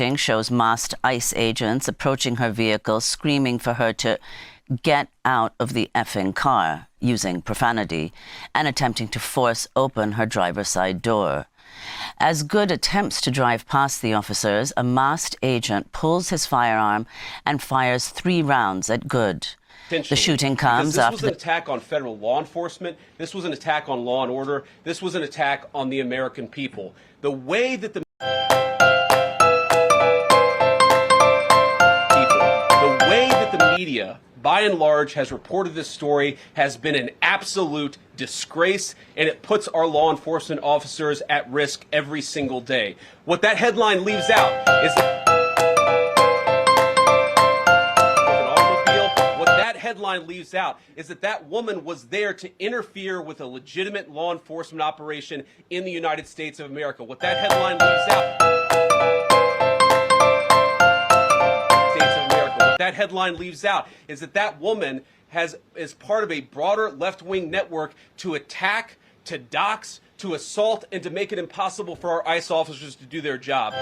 shooting shows masked ICE agents approaching her vehicle, screaming for her to get out of the effing car, using profanity, and attempting to force open her driver's side door. As Good attempts to drive past the officers, a masked agent pulls his firearm and fires 3 rounds at Good. The shooting comes after this was an attack on federal law enforcement. This was an attack on law and order. This was an attack on the American people. The way that the media, by and large, has reported this story has been an absolute disgrace, and it puts our law enforcement officers at risk every single day. What that headline leaves out is that headline leaves out is that woman was there to interfere with a legitimate law enforcement operation in the United States of America. What that headline leaves out That headline leaves out is that woman is part of a broader left-wing network to attack, to dox, to assault, and to make it impossible for our ICE officers to do their job.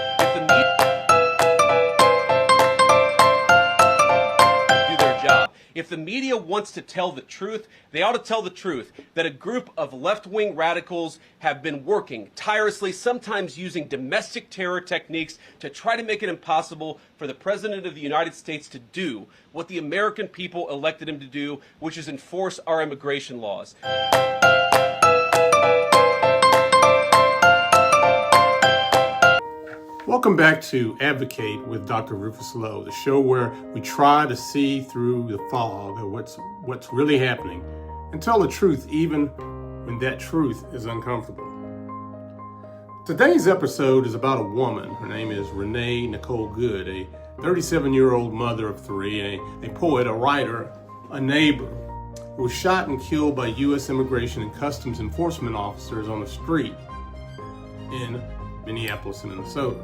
If the media wants to tell the truth, they ought to tell the truth that a group of left-wing radicals have been working tirelessly, sometimes using domestic terror techniques to try to make it impossible for the President of the United States to do what the American people elected him to do, which is enforce our immigration laws. Welcome back to Advocate with Dr. Rufus Lowe, the show where we try to see through the fog of what's really happening and tell the truth even when that truth is uncomfortable. Today's episode is about a woman. Her name is Renee Nicole Good, a 37-year-old mother of 3, a poet, a writer, a neighbor, who was shot and killed by U.S. Immigration and Customs Enforcement officers on the street in Minneapolis, Minnesota.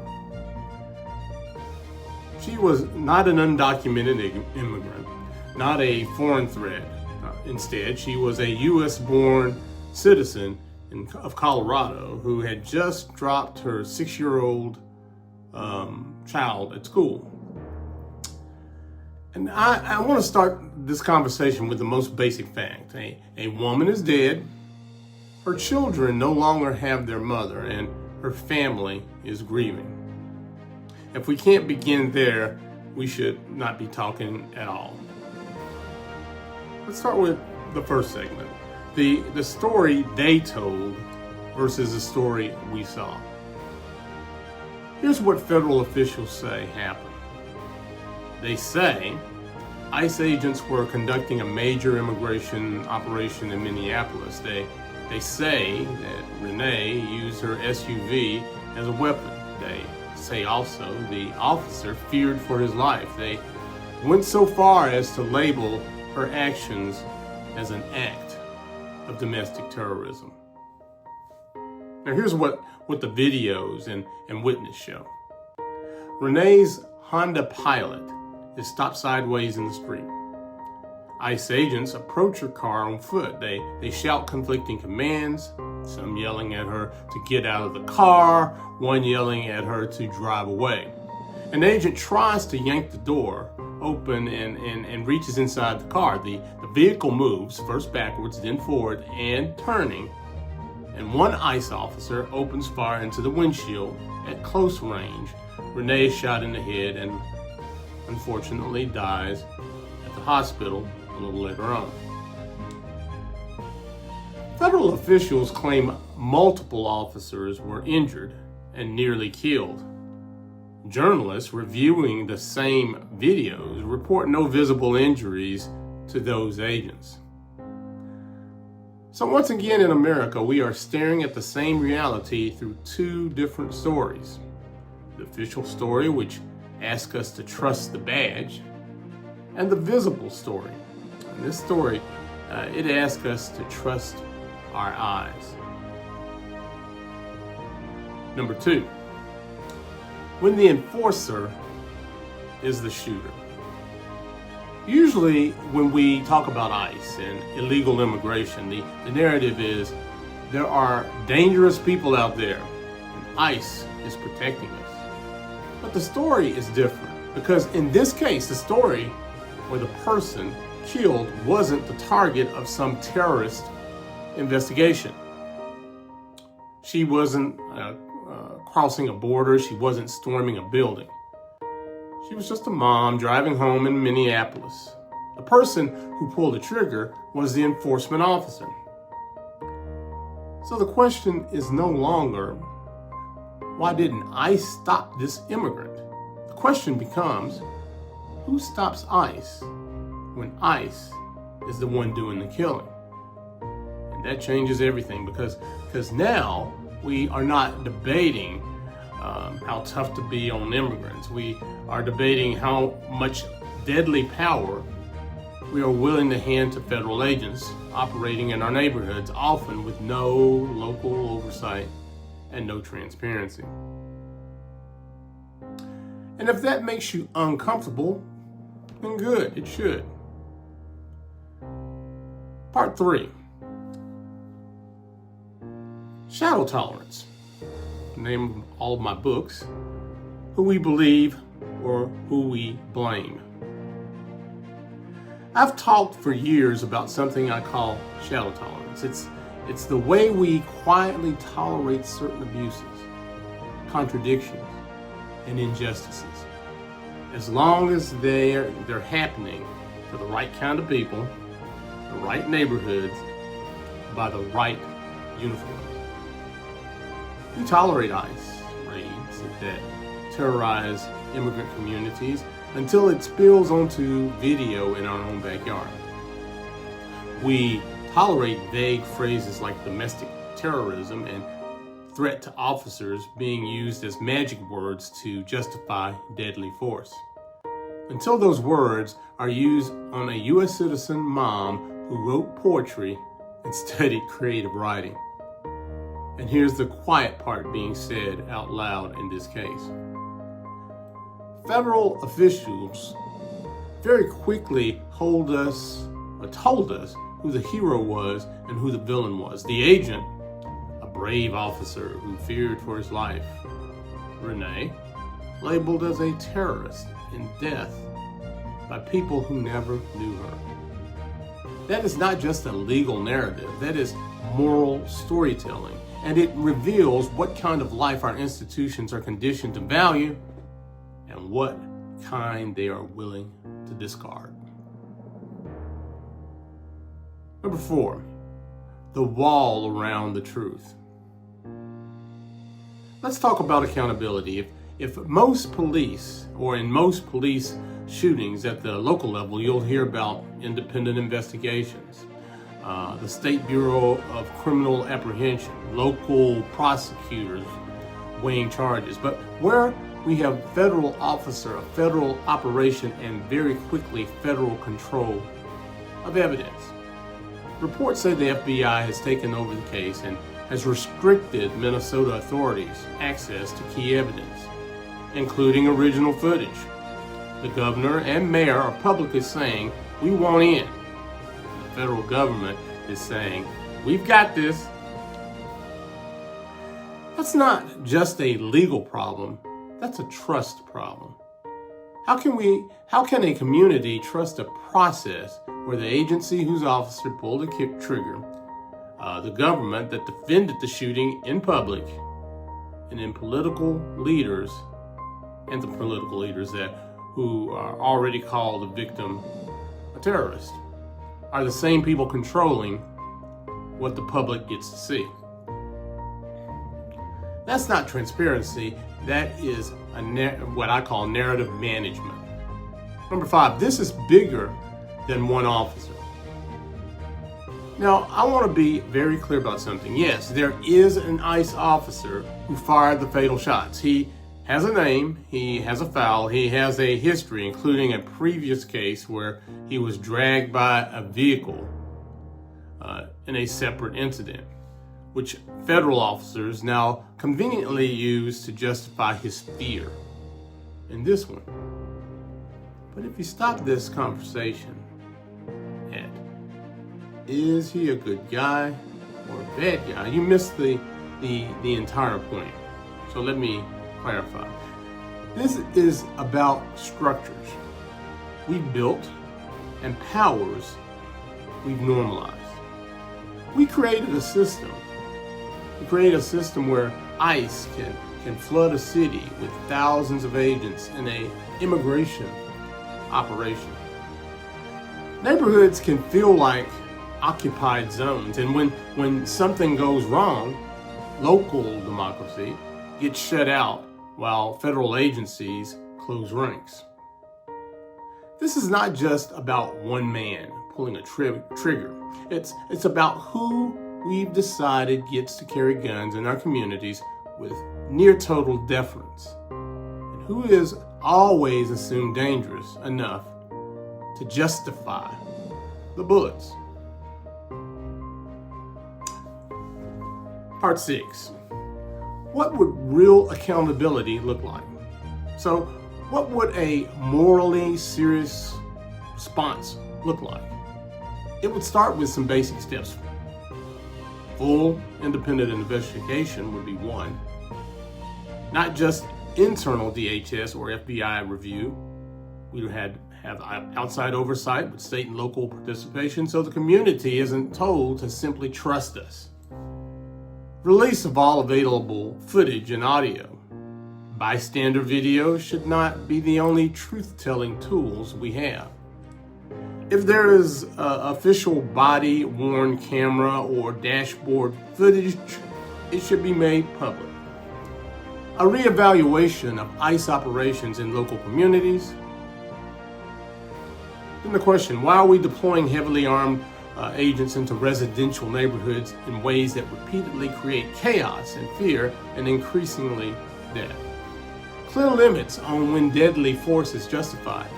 She was not an undocumented immigrant, not a foreign threat. Instead, she was a U.S.-born citizen of Colorado who had just dropped her 6-year-old child at school. And I want to start this conversation with the most basic fact. A woman is dead, her children no longer have their mother, and her family is grieving. If we can't begin there, we should not be talking at all. Let's start with the first segment. The story they told versus the story we saw. Here's what federal officials say happened. They say ICE agents were conducting a major immigration operation in Minneapolis. They say that Renee used her SUV as a weapon. They say also the officer feared for his life. They went so far as to label her actions as an act of domestic terrorism. Now here's what the videos and witness show. Renee's Honda Pilot is stopped sideways in the street. ICE agents approach her car on foot. They shout conflicting commands, some yelling at her to get out of the car, one yelling at her to drive away. An agent tries to yank the door open and reaches inside the car. The vehicle moves, first backwards, then forward, and turning, and one ICE officer opens fire into the windshield at close range. Renee is shot in the head and unfortunately dies at the hospital a little later on. Federal officials claim multiple officers were injured and nearly killed. Journalists reviewing the same videos report no visible injuries to those agents. So once again in America, we are staring at the same reality through 2 different stories. The official story, which asks us to trust the badge, and the visible story. In this story, it asks us to trust our eyes. Number 2, when the enforcer is the shooter. Usually when we talk about ICE and illegal immigration, the narrative is there are dangerous people out there and ICE is protecting us. But the story is different because in this case, the story where the person killed wasn't the target of some terrorist investigation. She wasn't crossing a border. She wasn't storming a building. She was just a mom driving home in Minneapolis. The person who pulled the trigger was the enforcement officer. So the question is no longer, why didn't ICE stop this immigrant? The question becomes, who stops ICE when ICE is the one doing the killing? And that changes everything because now we are not debating how tough to be on immigrants. We are debating how much deadly power we are willing to hand to federal agents operating in our neighborhoods, often with no local oversight and no transparency. And if that makes you uncomfortable, then good, it should. Part 3. Shadow tolerance. The name of all of my books. Who we believe or who we blame. I've talked for years about something I call shadow tolerance. It's the way we quietly tolerate certain abuses, contradictions, and injustices, as long as they're happening to the right kind of people, the right neighborhoods, by the right uniforms. We tolerate ICE raids that terrorize immigrant communities until it spills onto video in our own backyard. We tolerate vague phrases like domestic terrorism and threat to officers being used as magic words to justify deadly force, until those words are used on a U.S. citizen mom who wrote poetry and studied creative writing. And here's the quiet part being said out loud in this case. Federal officials very quickly told us who the hero was and who the villain was. The agent, a brave officer who feared for his life. Renee, labeled as a terrorist in death by people who never knew her. That is not just a legal narrative, that is moral storytelling, and it reveals what kind of life our institutions are conditioned to value and what kind they are willing to discard. Number 4, the wall around the truth. Let's talk about accountability. If most police, or in most police shootings at the local level, you'll hear about independent investigations, the State Bureau of Criminal Apprehension, local prosecutors weighing charges. But where we have federal officer, a federal operation, and very quickly federal control of evidence. Reports say the FBI has taken over the case and has restricted Minnesota authorities' access to key evidence, including original footage. The governor and mayor are publicly saying, we want in. The federal government is saying, we've got this. That's not just a legal problem, that's a trust problem. How can a community trust a process where the agency whose officer pulled the trigger, the government that defended the shooting in public, and then political leaders, and the political leaders who are already called the victim a terrorist, are the same people controlling what the public gets to see? That's not transparency. That is what I call narrative management. Number 5, this is bigger than one officer. Now, I want to be very clear about something. Yes, there is an ICE officer who fired the fatal shots. He has a name, he has a file, he has a history, including a previous case where he was dragged by a vehicle in a separate incident, which federal officers now conveniently use to justify his fear in this one. But if you stop this conversation at, is he a good guy or a bad guy, you miss the entire point. So let me clarify. This is about structures we've built and powers we've normalized. We created a system. We created a system where ICE can flood a city with thousands of agents in an immigration operation. Neighborhoods can feel like occupied zones, and when something goes wrong, local democracy gets shut out while federal agencies close ranks. This is not just about one man pulling a trigger. It's about who we've decided gets to carry guns in our communities with near total deference, and who is always assumed dangerous enough to justify the bullets. Part 6. What would real accountability look like? So, what would a morally serious response look like? It would start with some basic steps. Full independent investigation would be one. Not just internal DHS or FBI review. We would have outside oversight with state and local participation so the community isn't told to simply trust us. Release of all available footage and audio. Bystander video should not be the only truth-telling tools we have. If there is official body-worn camera or dashboard footage, it should be made public. A reevaluation of ICE operations in local communities. Then the question, why are we deploying heavily armed agents into residential neighborhoods in ways that repeatedly create chaos and fear and increasingly death? Clear limits on when deadly force is justified.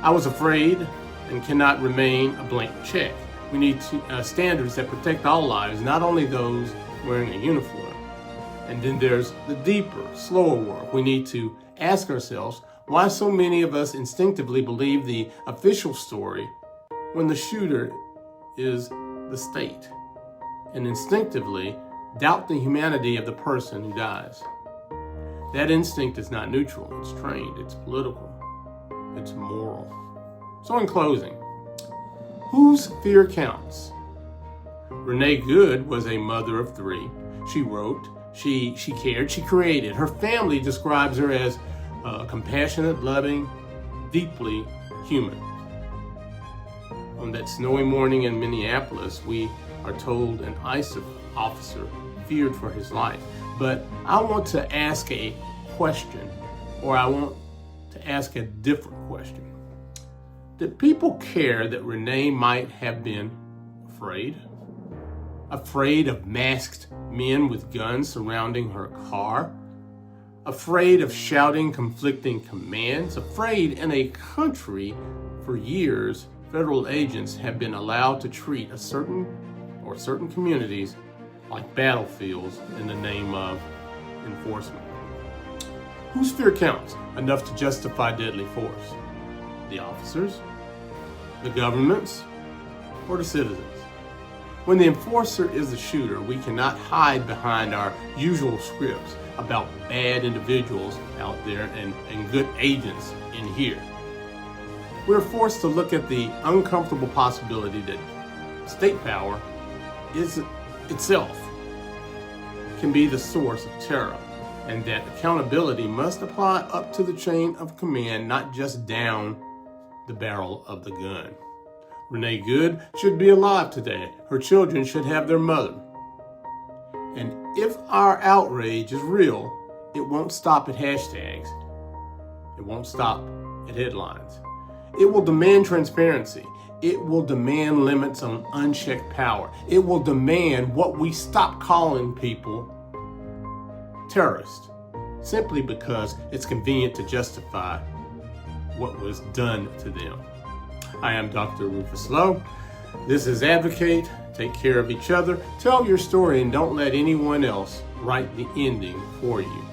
I was afraid and cannot remain a blank check. We need standards that protect all lives, not only those wearing a uniform. And then there's the deeper, slower work. We need to ask ourselves why so many of us instinctively believe the official story when the shooter is the state, and instinctively doubt the humanity of the person who dies. That instinct is not neutral, it's trained, it's political, it's moral. So in closing, whose fear counts? Renee Good was a mother of 3. She wrote, she cared, she created. Her family describes her as compassionate, loving, deeply human. On that snowy morning in Minneapolis, we are told an ICE officer feared for his life. But I want to ask a question, or I want to ask a different question. Did people care that Renee might have been afraid? Afraid of masked men with guns surrounding her car? Afraid of shouting conflicting commands? Afraid in a country for years federal agents have been allowed to treat certain communities like battlefields in the name of enforcement. Whose fear counts enough to justify deadly force? The officers, the governments, or the citizens? When the enforcer is the shooter, we cannot hide behind our usual scripts about bad individuals out there and good agents in here. We're forced to look at the uncomfortable possibility that state power is itself can be the source of terror, and that accountability must apply up to the chain of command, not just down the barrel of the gun. Renee Good should be alive today. Her children should have their mother. And if our outrage is real, it won't stop at hashtags. It won't stop at headlines. It will demand transparency. It will demand limits on unchecked power. It will demand what we stop calling people terrorists, simply because it's convenient to justify what was done to them. I am Dr. Rufus Lowe. This is Advocate. Take care of each other. Tell your story and don't let anyone else write the ending for you.